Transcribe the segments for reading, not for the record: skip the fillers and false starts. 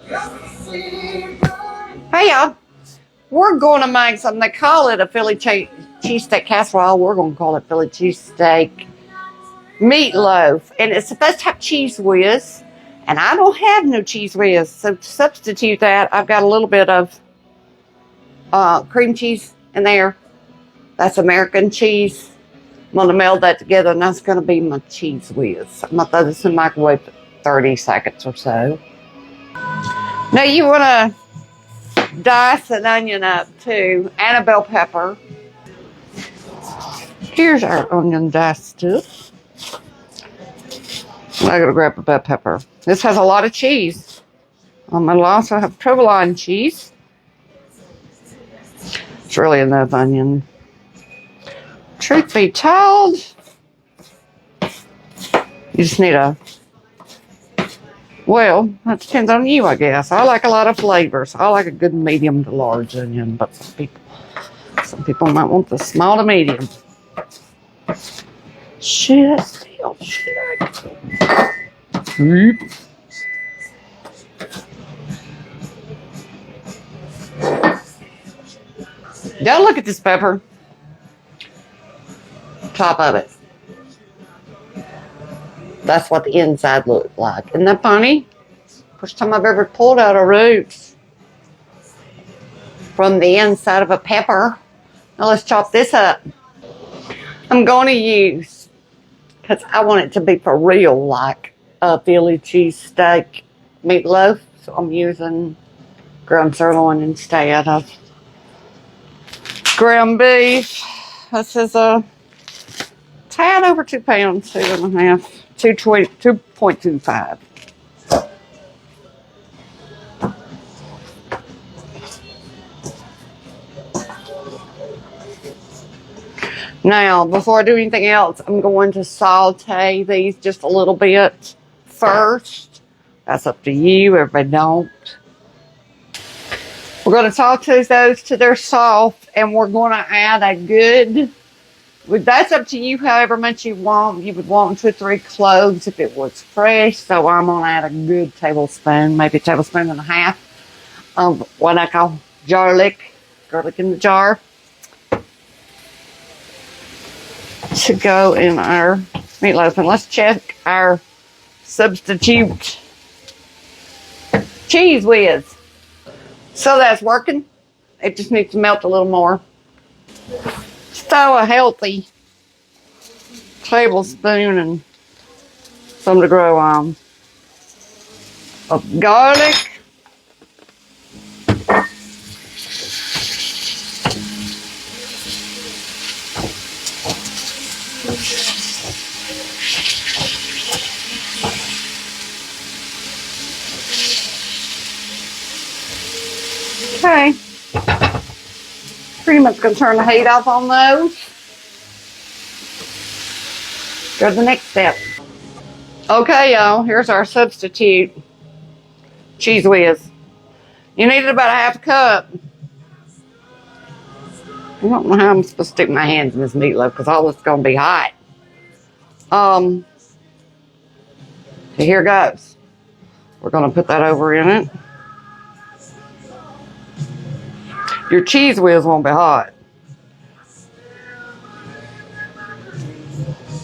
Hey y'all, we're going to make something. They call it a Philly cheesesteak casserole. We're going to call it Philly cheesesteak meatloaf. And it's supposed to have Cheese Whiz. And I don't have no Cheese Whiz. So to substitute that, I've got a little bit of cream cheese in there. That's American cheese. I'm going to meld that together, and that's going to be my Cheese Whiz. I'm going to throw this in the microwave for 30 seconds or so. Now you want to dice an onion up too, and a bell pepper. Here's our onion diced up. I'm going to grab a bell pepper. This has a lot of cheese. It'll also have provolone cheese. It's really enough onion. Truth be told, you just need well, that depends on you, I guess. I like a lot of flavors. I like a good medium to large onion, but some people might want the small to medium. Shit, still shit. Y'all look at this pepper. Top of it. That's what the inside looked like. Isn't that funny? First time I've ever pulled out a root from the inside of a pepper. Now let's chop this up. I'm going to use, because I want it to be for real, like a Philly cheesesteak meatloaf. So I'm using ground sirloin instead of ground beef. This is a tad over 2 pounds, 2.5, 2.25. Now, before I do anything else, I'm going to saute these just a little bit first. That's up to you, everybody don't. We're going to saute those till they're soft, and we're going to add a good, that's up to you however much you want. You would want 2 or 3 cloves if it was fresh, so I'm going to add a good tablespoon, maybe a tablespoon and a half of what I call garlic in the jar, to go in our meatloaf. And let's check our substitute Cheese Whiz. So that's working. It just needs to melt a little more. Throw a healthy tablespoon and some to grow on of garlic. Okay, pretty much going to turn the heat off on those. Go to the next step. Okay, y'all, here's our substitute Cheese Whiz. You needed about a half a cup. I don't know how I'm supposed to stick my hands in this meatloaf because all this is going to be hot. So here goes. We're going to put that over in it. Your Cheese Whiz won't be hot.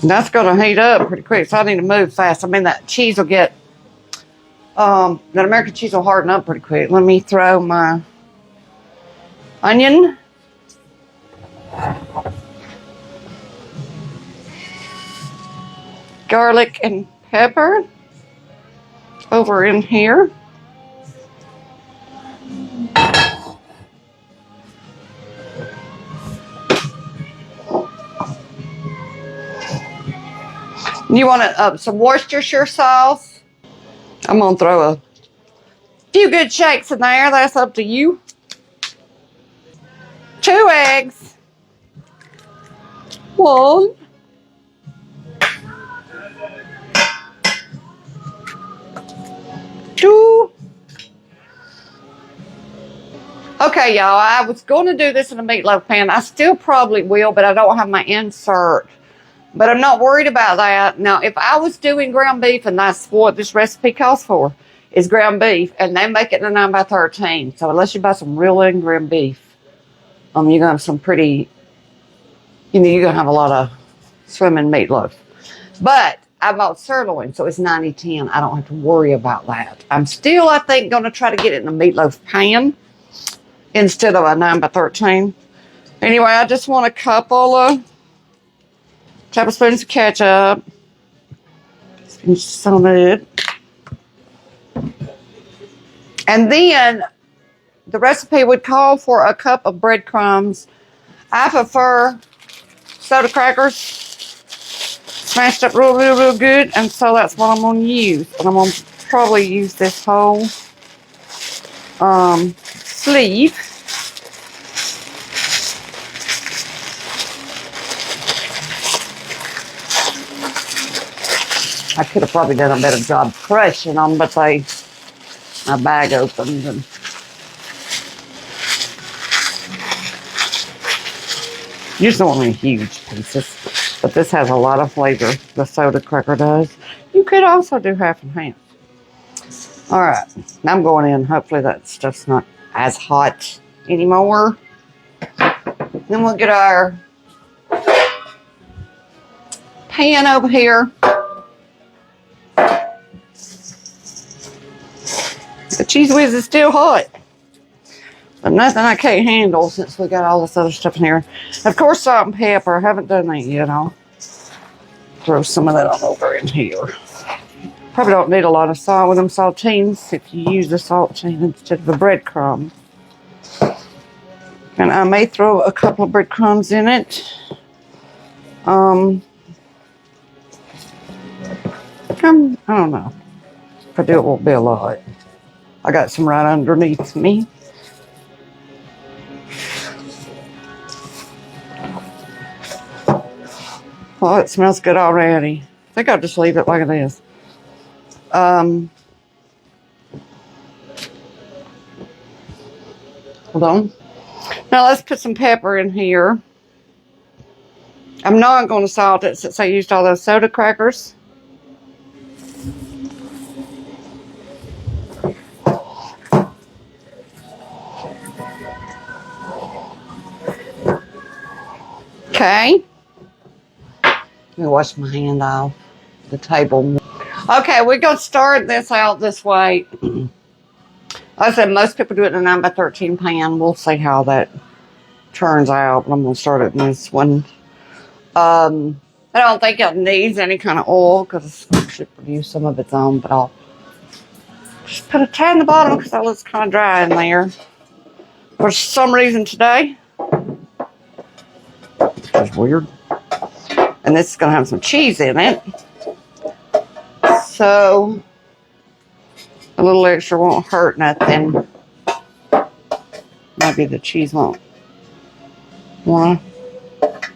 And that's going to heat up pretty quick, so I need to move fast. I mean, that cheese will get, that American cheese will harden up pretty quick. Let me throw my onion. Garlic and pepper over in here. You want some Worcestershire sauce. I'm going to throw a few good shakes in there. That's up to you. 2 eggs. 1. 2. Okay, y'all, I was going to do this in a meatloaf pan. I still probably will, but I don't have my insert. But I'm not worried about that. Now, if I was doing ground beef, and that's what this recipe calls for, is ground beef, and they make it in a 9x13. So unless you buy some real lean ground beef, you're gonna have some pretty, you're gonna have a lot of swimming meatloaf. But I bought sirloin, so it's 90-10. I don't have to worry about that. I'm still, I think, gonna try to get it in a meatloaf pan instead of a 9x13. Anyway, I just want a couple of tablespoons of ketchup. Sautéed. And then the recipe would call for a cup of breadcrumbs. I prefer soda crackers, smashed up real good, and so that's what I'm going to use. And I'm going to probably use this whole sleeve. I could have probably done a better job crushing them, but my bag opened and you just don't want any huge pieces, but this has a lot of flavor. The soda cracker does. You could also do half and half. All right, now I'm going in. Hopefully that stuff's not as hot anymore. Then we'll get our pan over here. The Cheese Whiz is still hot, but nothing I can't handle since we got all this other stuff in here. Of course, salt and pepper. I haven't done that yet. I'll throw some of that on over in here. Probably don't need a lot of salt with them saltines if you use the saltine instead of the breadcrumb. And I may throw a couple of breadcrumbs in it. I don't know. If I do, it won't be a lot. I got some right underneath me. Oh, it smells good already. I think I'll just leave it like it is. Hold on. Now let's put some pepper in here. I'm not going to salt it since I used all those soda crackers. Okay. Let me wash my hand off the table. Okay, we're going to start this out this way. Like I said, most people do it in a 9x13 pan. We'll see how that turns out. I'm going to start it in this one. I don't think it needs any kind of oil because it should produce some of its own, but I'll just put a tad in the bottom because that looks kind of dry in there. For some reason today. Which is weird. And this is going to have some cheese in it. So a little extra won't hurt nothing. Maybe the cheese won't want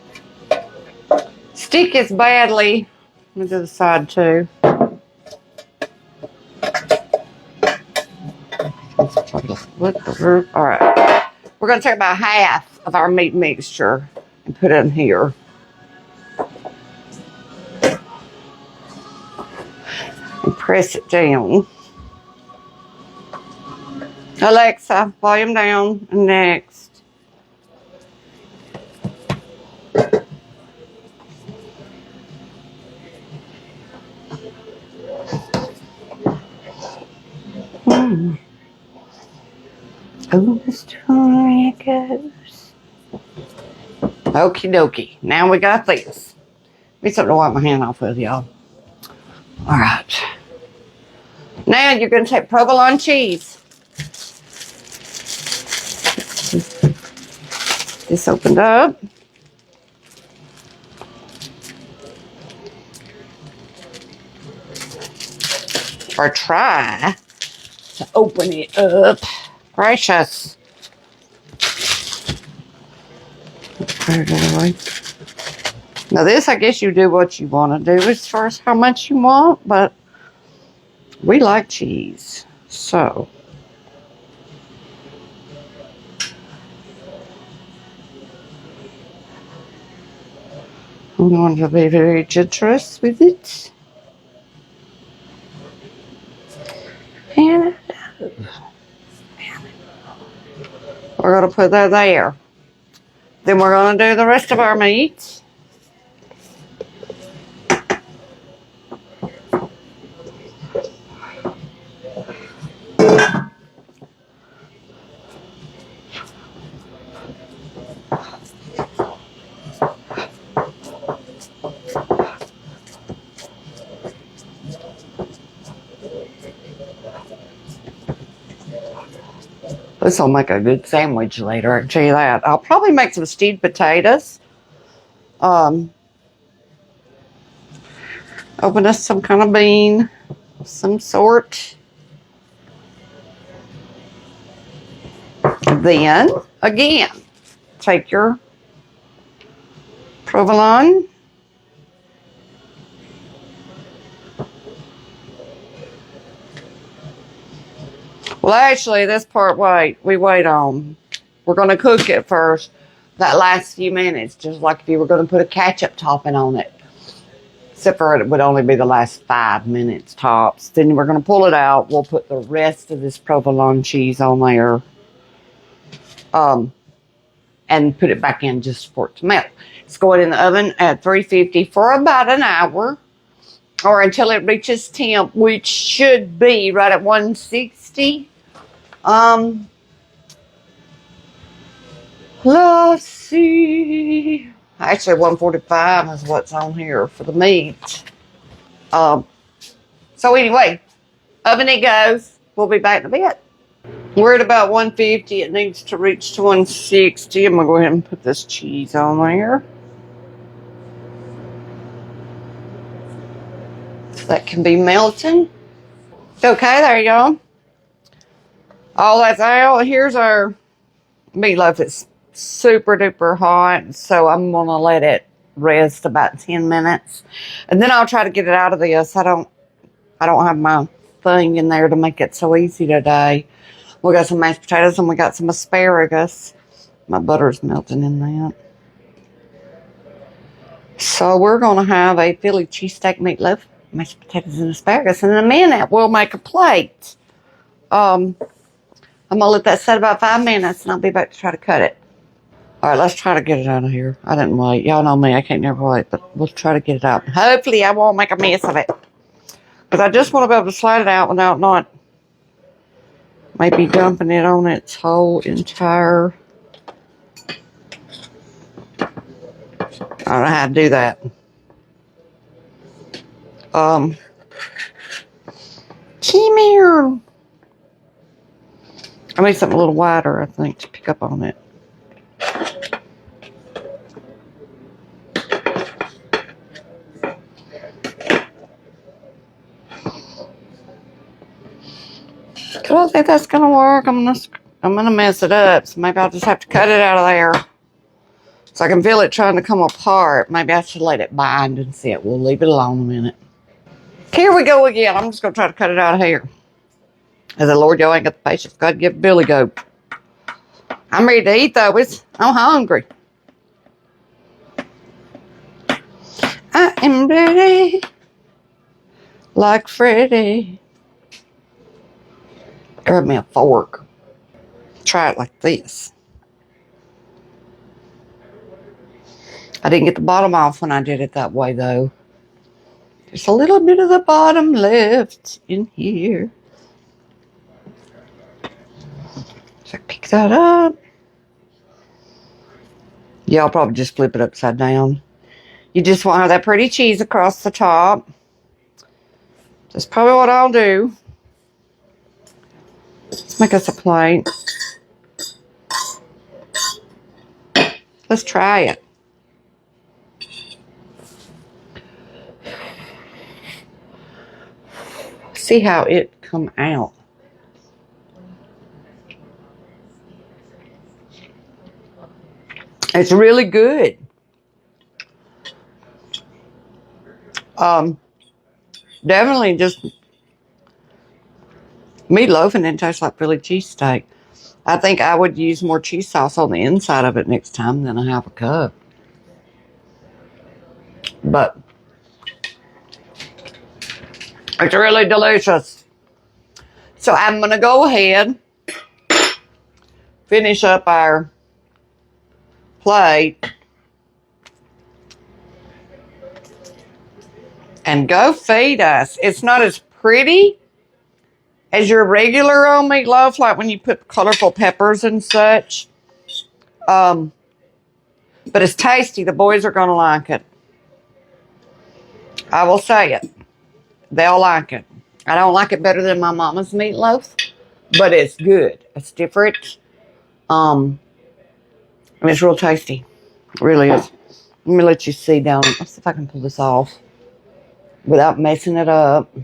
to stick as badly. Let me do the side too. Alright. We're going to take about half of our meat mixture and put it in here. And press it down. Alexa, volume down. Next. Oh, Mr. It goes. Okie dokie. Now we got this. Need something to wipe my hand off with, y'all. All right. Now you're going to take provolone cheese. This opened up. Or try to open it up. Gracious. Now this, I guess you do what you want to do as far as how much you want, but we like cheese, so. I'm going to be very generous with it. And We're going to put that there. Then we're going to do the rest of our meat. This will make a good sandwich later, I can tell you that. I'll probably make some stewed potatoes. Open us some kind of bean, some sort. Then, again, take your provolone. Well, actually, this part, we wait on. We're going to cook it first, that last few minutes, just like if you were going to put a ketchup topping on it. Except for it would only be the last 5 minutes tops. Then we're going to pull it out. We'll put the rest of this provolone cheese on there. And put it back in just for it to melt. It's going in the oven at 350 for about an hour. Or until it reaches temp, which should be right at 160. Let's see. Actually, 145 is what's on here for the meat. So anyway, oven it goes. We'll be back in a bit. We're at about 150. It needs to reach to 160. I'm going to go ahead and put this cheese on there. So that can be melting. Okay, there you go. All that's out. Here's our meatloaf. It's super duper hot, so I'm going to let it rest about 10 minutes. And then I'll try to get it out of this. I don't have my thing in there to make it so easy today. We got some mashed potatoes and we got some asparagus. My butter's melting in that. So we're going to have a Philly cheesesteak meatloaf, mashed potatoes and asparagus. And in a minute, we'll make a plate. I'm going to let that set about 5 minutes and I'll be back to try to cut it. All right, let's try to get it out of here. I didn't wait. Y'all know me. I can't never wait, but we'll try to get it out. Hopefully, I won't make a mess of it. Because I just want to be able to slide it out without not maybe dumping it on its whole entire... I don't know how to do that. Come here. I made something a little wider, I think, to pick up on it. I don't think that's gonna work. I'm gonna mess it up. So maybe I'll just have to cut it out of there. So I can feel it trying to come apart. Maybe I should let it bind and see it. We'll leave it alone a minute. Here we go again. I'm just gonna try to cut it out of here. As the Lord, y'all ain't got the patience. God give Billy goat. I'm ready to eat though. I'm hungry. I am ready. Like Freddy. Grab me a fork. Try it like this. I didn't get the bottom off when I did it that way though. There's a little bit of the bottom left in here. So pick that up. Yeah, I'll probably just flip it upside down. You just want to have that pretty cheese across the top. That's probably what I'll do. Let's make us a plate. Let's try it. See how it come out. It's really good. Definitely just meatloaf and it tastes like Philly cheesesteak. I think I would use more cheese sauce on the inside of it next time than a half a cup. But it's really delicious. So I'm going to go ahead finish up our plate and go feed us. It's not as pretty as your regular old meatloaf, like when you put colorful peppers and such. But it's tasty. The boys are going to like it. I will say it. They'll like it. I don't like it better than my mama's meatloaf, but it's good. It's different. And it's real tasty. It really is. Let me let you see down. Let's see if I can pull this off without messing it up.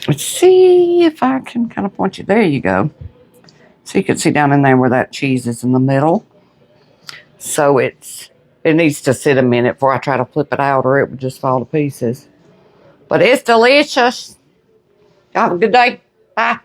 Let's see if I can kind of point you. There you go. So you can see down in there where that cheese is in the middle. So it needs to sit a minute before I try to flip it out, or it would just fall to pieces. But it's delicious. Have a good day. Bye.